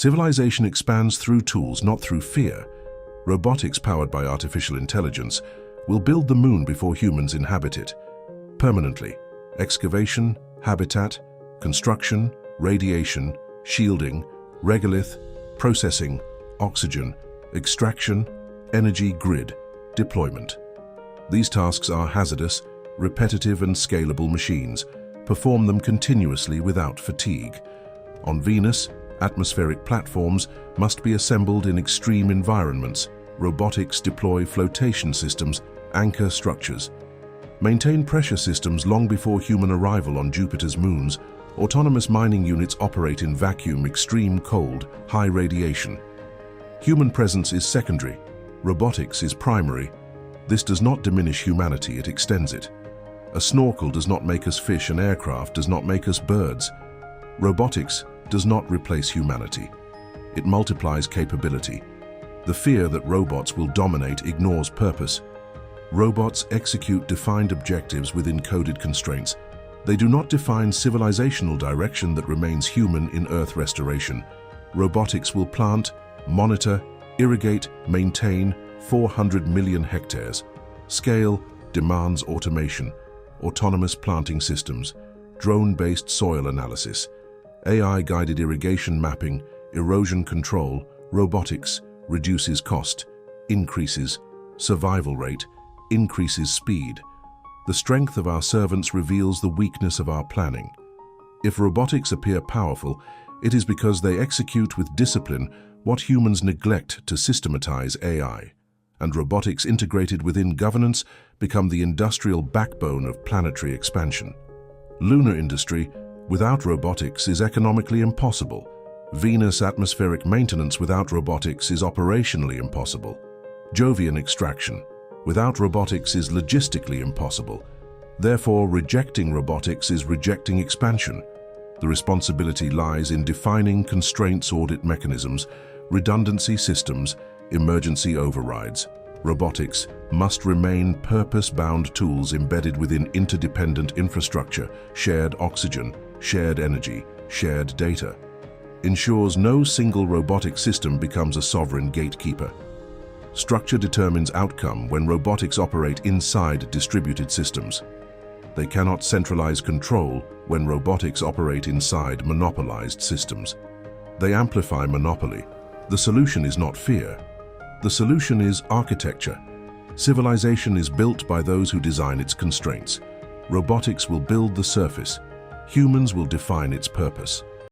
Civilization expands through tools, not through fear. Robotics powered by artificial intelligence will build the moon before humans inhabit it. Permanently. Excavation, habitat, construction, radiation, shielding, regolith, processing, oxygen, extraction, energy grid, deployment. These tasks are hazardous, repetitive and scalable machines. Perform them continuously without fatigue. On Venus, atmospheric platforms must be assembled in extreme environments. Robotics deploy flotation systems, anchor structures. Maintain pressure systems long before human arrival on Jupiter's moons. Autonomous mining units operate in vacuum, extreme cold, high radiation. Human presence is secondary. Robotics is primary. This does not diminish humanity, it extends it. A snorkel does not make us fish, an aircraft does not make us birds. Robotics does not replace humanity. It multiplies capability. The fear that robots will dominate ignores purpose. Robots execute defined objectives within coded constraints. They do not define civilizational direction that remains human in Earth restoration. Robotics will plant, monitor, irrigate, maintain 400 million hectares. Scale demands automation, autonomous planting systems, drone-based soil analysis, AI-guided irrigation mapping, erosion control. Robotics reduces cost, increases survival rate, increases speed. The strength of our servants reveals the weakness of our planning. If robotics appear powerful, it is because they execute with discipline what humans neglect to systematize AI. And robotics integrated within governance become the industrial backbone of planetary expansion. Lunar industry without robotics is economically impossible. Venus atmospheric maintenance without robotics is operationally impossible. Jovian extraction without robotics is logistically impossible. Therefore, rejecting robotics is rejecting expansion. The responsibility lies in defining constraints, audit mechanisms, redundancy systems, emergency overrides. Robotics must remain purpose-bound tools embedded within interdependent infrastructure, shared oxygen, shared energy, shared data. Ensures no single robotic system becomes a sovereign gatekeeper. Structure determines outcome when robotics operate inside distributed systems. They cannot centralize control when robotics operate inside monopolized systems. They amplify monopoly. The solution is not fear. The solution is architecture. Civilization is built by those who design its constraints. Robotics will build the surface. Humans will define its purpose.